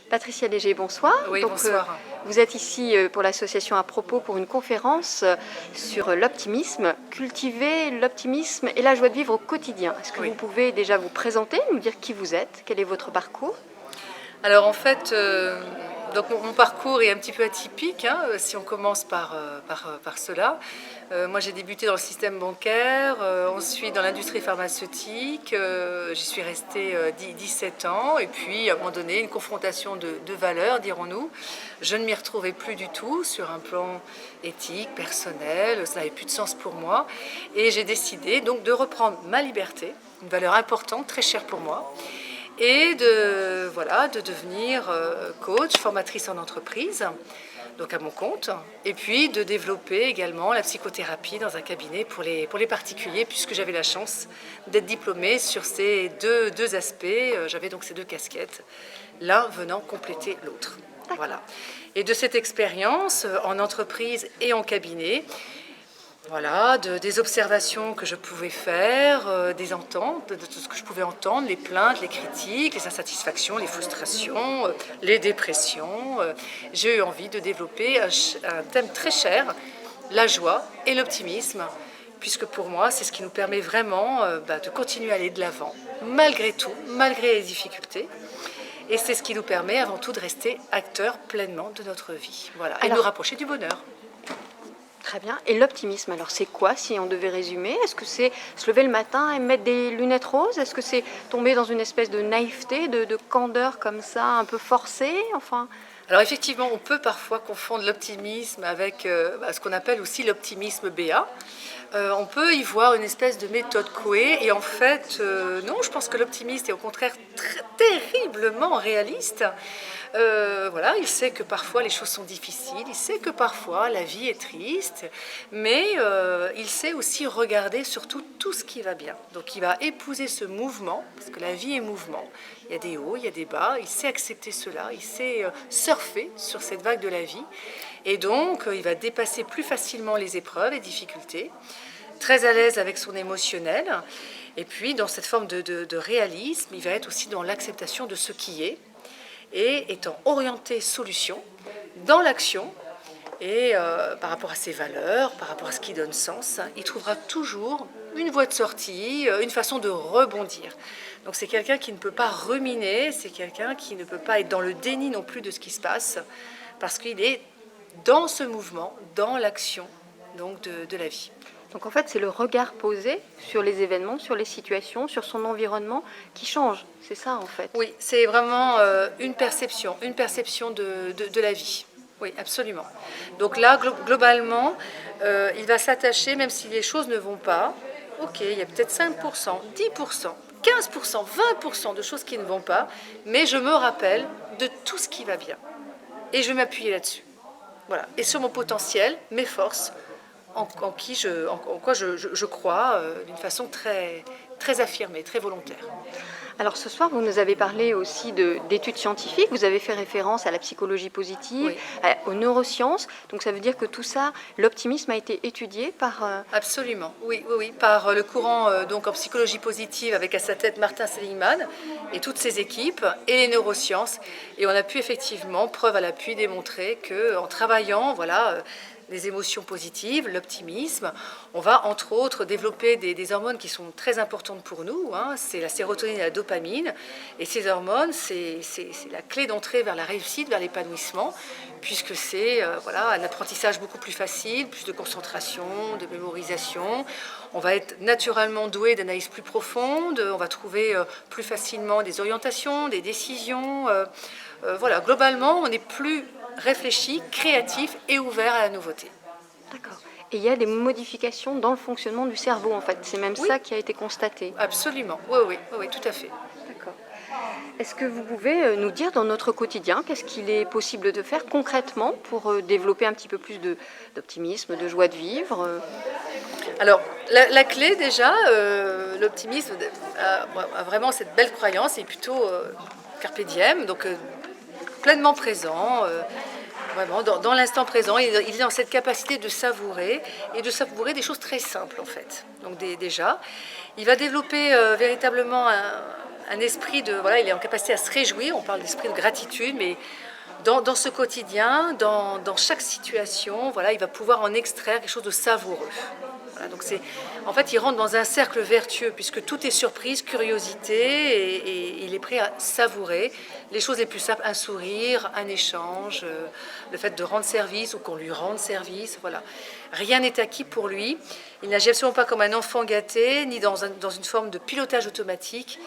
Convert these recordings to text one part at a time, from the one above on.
Patricia Léger, bonsoir. Oui, bonsoir. Vous êtes ici pour l'association À Propos pour une conférence sur l'optimisme, cultiver l'optimisme et la joie de vivre au quotidien. Est-ce que Oui. vous pouvez déjà vous présenter, nous dire qui vous êtes, quel est votre parcours? Alors en fait, donc mon parcours est un petit peu atypique, hein, si on commence par cela. Moi j'ai débuté dans le système bancaire, ensuite dans l'industrie pharmaceutique, j'y suis restée 17 ans et puis à un moment donné une confrontation de valeurs, dirons-nous. Je ne m'y retrouvais plus du tout sur un plan éthique, personnel, ça n'avait plus de sens pour moi et j'ai décidé donc de reprendre ma liberté, une valeur importante, très chère pour moi, et de devenir coach, formatrice en entreprise, donc à mon compte, et puis de développer également la psychothérapie dans un cabinet pour les particuliers, puisque j'avais la chance d'être diplômée sur ces deux aspects. J'avais donc ces deux casquettes, l'un venant compléter l'autre. Voilà. Et de cette expérience en entreprise et en cabinet, voilà, des observations que je pouvais faire, des ententes, de tout ce que je pouvais entendre, les plaintes, les critiques, les insatisfactions, les frustrations, les dépressions. J'ai eu envie de développer un thème très cher, la joie et l'optimisme, puisque pour moi, c'est ce qui nous permet vraiment de continuer à aller de l'avant, malgré tout, malgré les difficultés. Et c'est ce qui nous permet avant tout de rester acteurs pleinement de notre vie. Voilà, et de nous rapprocher du bonheur. Très bien. Et l'optimisme, alors c'est quoi si on devait résumer? Est-ce que c'est se lever le matin et mettre des lunettes roses? Est-ce que c'est tomber dans une espèce de naïveté, de candeur comme ça, un peu forcée? Enfin... Alors effectivement, on peut parfois confondre l'optimisme avec ce qu'on appelle aussi l'optimisme BA. On peut y voir une espèce de méthode Coué et en fait, non, je pense que l'optimiste est au contraire terriblement réaliste. Voilà, il sait que parfois les choses sont difficiles, il sait que parfois la vie est triste, mais il sait aussi regarder surtout tout ce qui va bien. Donc il va épouser ce mouvement, parce que la vie est mouvement. Il y a des hauts, il y a des bas, il sait accepter cela, il sait surfer sur cette vague de la vie. Et donc il va dépasser plus facilement les épreuves, les difficultés, très à l'aise avec son émotionnel. Et puis dans cette forme de réalisme, il va être aussi dans l'acceptation de ce qui est, et étant orienté solution dans l'action et par rapport à ses valeurs, par rapport à ce qui donne sens, il trouvera toujours une voie de sortie, une façon de rebondir. Donc c'est quelqu'un qui ne peut pas ruminer, c'est quelqu'un qui ne peut pas être dans le déni non plus de ce qui se passe, parce qu'il est dans ce mouvement, dans l'action donc de la vie. Donc en fait, c'est le regard posé sur les événements, sur les situations, sur son environnement qui change. C'est ça en fait. Oui, c'est vraiment une perception de la vie. Oui, absolument. Donc là, globalement, il va s'attacher, même si les choses ne vont pas, ok, il y a peut-être 5%, 10%, 15%, 20% de choses qui ne vont pas, mais je me rappelle de tout ce qui va bien. Et je vais m'appuyer là-dessus. Voilà. Et sur mon potentiel, mes forces, en quoi je crois d'une façon très, très affirmée, très volontaire. Alors ce soir, vous nous avez parlé aussi d'études scientifiques, vous avez fait référence à la psychologie positive, oui, aux neurosciences, donc ça veut dire que tout ça, l'optimisme a été étudié par... Absolument, oui, par le courant donc en psychologie positive avec à sa tête Martin Seligman et toutes ses équipes et les neurosciences. Et on a pu effectivement, preuve à l'appui, démontrer qu'en travaillant, voilà, les émotions positives, l'optimisme. On va entre autres développer des hormones qui sont très importantes pour nous, hein. C'est la sérotonine et la dopamine. Et ces hormones, c'est la clé d'entrée vers la réussite, vers l'épanouissement, puisque c'est un apprentissage beaucoup plus facile, plus de concentration, de mémorisation. On va être naturellement doué d'analyse plus profonde, on va trouver plus facilement des orientations, des décisions. Globalement, on est plus réfléchi, créatif et ouvert à la nouveauté. D'accord. Et il y a des modifications dans le fonctionnement du cerveau, en fait. C'est même ça qui a été constaté. Absolument. Oui, tout à fait. D'accord. Est-ce que vous pouvez nous dire dans notre quotidien, qu'est-ce qu'il est possible de faire concrètement pour développer un petit peu plus d'optimisme, de joie de vivre? Alors, la clé déjà, l'optimisme a vraiment cette belle croyance, et plutôt carpe diem, donc pleinement présent, vraiment dans l'instant présent. Il est dans cette capacité de savourer, et de savourer des choses très simples en fait. Donc déjà, il va développer véritablement un esprit de, voilà, il est en capacité à se réjouir, on parle d'esprit de gratitude, mais dans ce quotidien, dans chaque situation, voilà, il va pouvoir en extraire quelque chose de savoureux. Voilà, donc en fait, il rentre dans un cercle vertueux puisque tout est surprise, curiosité, et il est prêt à savourer les choses les plus simples, un sourire, un échange, le fait de rendre service ou qu'on lui rende service. Voilà. Rien n'est acquis pour lui. Il n'agit absolument pas comme un enfant gâté, ni dans une forme de pilotage automatique.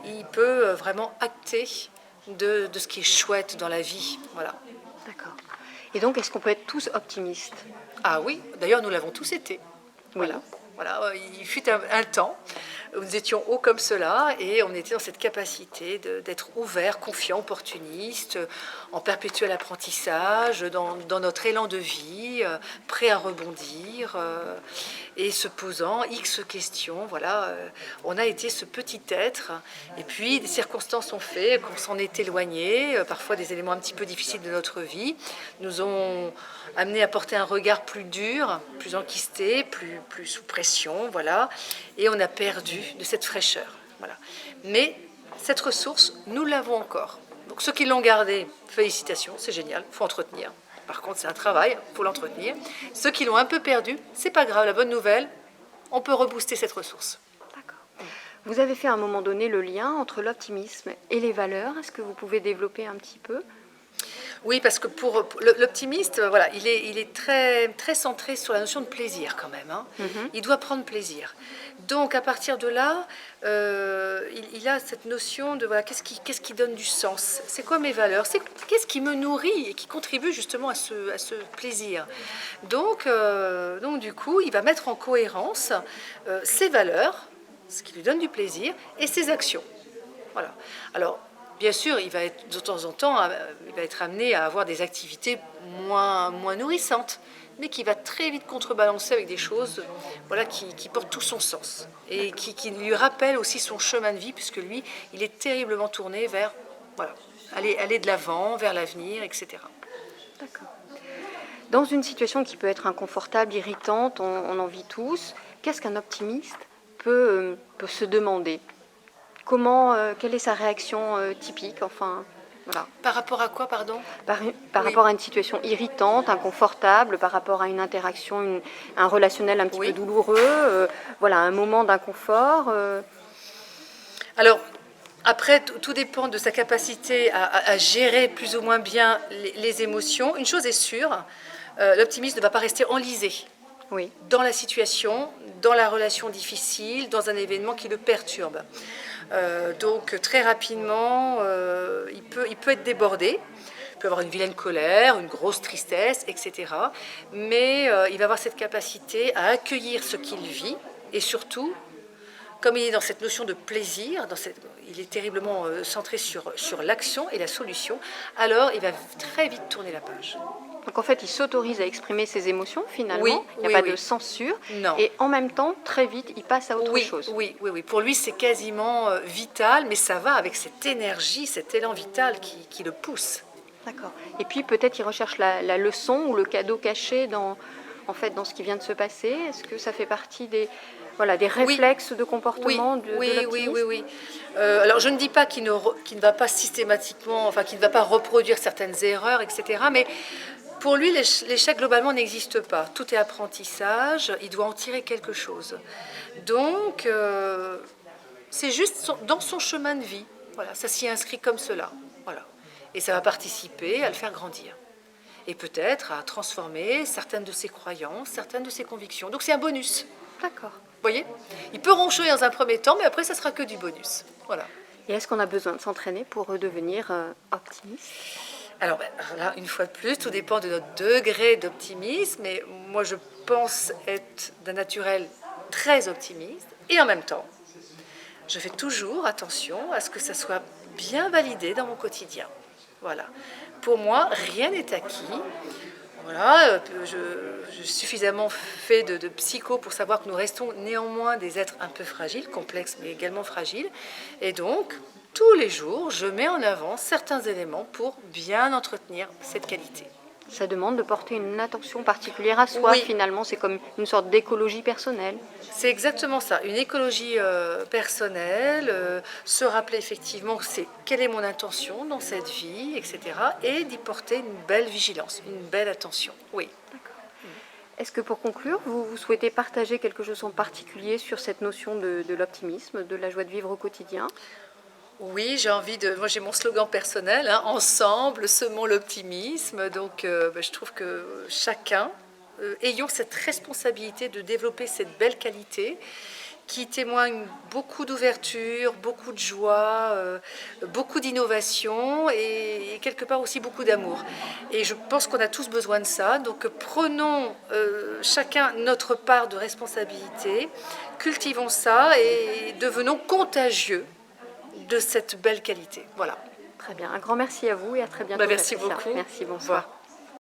Il peut vraiment acter de ce qui est chouette dans la vie. Voilà. D'accord. Et donc, est-ce qu'on peut être tous optimistes? Ah oui, d'ailleurs, nous l'avons tous été. Oui. Voilà. Voilà, il fut un temps où nous étions hauts comme cela et on était dans cette capacité d'être ouverts, confiants, opportunistes, en perpétuel apprentissage, dans notre élan de vie, prêts à rebondir et se posant X questions. Voilà, on a été ce petit être et puis des circonstances ont fait qu'on s'en est éloigné, parfois des éléments un petit peu difficiles de notre vie nous ont amené à porter un regard plus dur, plus enquisté, plus sous pression, voilà, et on a perdu de cette fraîcheur, voilà. Mais cette ressource, nous l'avons encore. Donc ceux qui l'ont gardée, félicitations, c'est génial, il faut entretenir. Par contre, c'est un travail, il faut l'entretenir. Ceux qui l'ont un peu perdu, c'est pas grave, la bonne nouvelle, on peut rebooster cette ressource. D'accord. Vous avez fait à un moment donné le lien entre l'optimisme et les valeurs. Est-ce que vous pouvez développer un petit peu? Oui, parce que pour l'optimiste, voilà, il est très, très centré sur la notion de plaisir quand même. Hein. Il doit prendre plaisir. Donc à partir de là, il a cette notion de voilà, qu'est-ce qui donne du sens? C'est quoi mes valeurs? Qu'est-ce qui me nourrit et qui contribue justement à ce plaisir? Donc du coup, il va mettre en cohérence ses valeurs, ce qui lui donne du plaisir, et ses actions. Voilà. Alors, bien sûr, il va être de temps en temps, il va être amené à avoir des activités moins nourrissantes, mais qui va très vite contrebalancer avec des choses, voilà, qui portent tout son sens et qui lui rappellent aussi son chemin de vie, puisque lui, il est terriblement tourné vers, voilà, aller de l'avant, vers l'avenir, etc. D'accord. Dans une situation qui peut être inconfortable, irritante, on en vit tous, qu'est-ce qu'un optimiste peut se demander? Quelle est sa réaction typique? Enfin, voilà. Par rapport à quoi, pardon? Par Oui. rapport à une situation irritante, inconfortable, par rapport à une interaction, un relationnel un petit Oui. peu douloureux, voilà, un moment d'inconfort. Alors, après, tout dépend de sa capacité à gérer plus ou moins bien les émotions. Une chose est sûre, l'optimiste ne va pas rester enlisé Oui. dans la situation, dans la relation difficile, dans un événement qui le perturbe. Donc très rapidement, il peut être débordé. Il peut avoir une vilaine colère, une grosse tristesse, etc. Mais il va avoir cette capacité à accueillir ce qu'il vit et surtout, comme il est dans cette notion de plaisir, il est terriblement centré sur l'action et la solution, alors il va très vite tourner la page. Donc en fait, il s'autorise à exprimer ses émotions finalement. Oui, il n'y a pas oui. de censure. Non. Et en même temps, très vite, il passe à autre chose. Oui. Pour lui, c'est quasiment vital, mais ça va avec cette énergie, cet élan vital qui le pousse. D'accord. Et puis peut-être il recherche la leçon ou le cadeau caché dans ce qui vient de se passer. Est-ce que ça fait partie des réflexes de comportement de l'optimisme? Oui. Alors je ne dis pas qu'il ne va pas systématiquement, enfin qu'il ne va pas reproduire certaines erreurs, etc. Mais pour lui, l'échec globalement n'existe pas. Tout est apprentissage, il doit en tirer quelque chose. Donc c'est juste dans son chemin de vie. Voilà, ça s'y inscrit comme cela. Voilà. Et ça va participer à le faire grandir. Et peut-être à transformer certaines de ses croyances, certaines de ses convictions. Donc c'est un bonus. D'accord. Vous voyez? Il peut ronchonner dans un premier temps, mais après, ça sera que du bonus. Voilà. Et est-ce qu'on a besoin de s'entraîner pour redevenir optimiste? Alors là, une fois de plus, tout dépend de notre degré d'optimisme. Mais moi, je pense être d'un naturel très optimiste. Et en même temps, je fais toujours attention à ce que ça soit bien validé dans mon quotidien. Voilà. Pour moi, rien n'est acquis. Voilà, je suffisamment fait de psycho pour savoir que nous restons néanmoins des êtres un peu fragiles, complexes mais également fragiles. Et donc, tous les jours, je mets en avant certains éléments pour bien entretenir cette qualité. Ça demande de porter une attention particulière à soi, Oui. finalement, c'est comme une sorte d'écologie personnelle. C'est exactement ça, une écologie personnelle, se rappeler effectivement quelle est mon intention dans cette vie, etc. Et d'y porter une belle vigilance, une belle attention. Oui. Est-ce que pour conclure, vous souhaitez partager quelque chose en particulier sur cette notion de l'optimisme, de la joie de vivre au quotidien? Oui, moi j'ai mon slogan personnel, hein, ensemble, semons l'optimisme. Donc je trouve que chacun, ayons cette responsabilité de développer cette belle qualité qui témoigne beaucoup d'ouverture, beaucoup de joie, beaucoup d'innovation et quelque part aussi beaucoup d'amour. Et je pense qu'on a tous besoin de ça. Donc prenons chacun notre part de responsabilité, cultivons ça et devenons contagieux de cette belle qualité. Voilà. Très bien, un grand merci à vous et à très bientôt. Merci Patricia. beaucoup. Merci, Au bonsoir. revoir.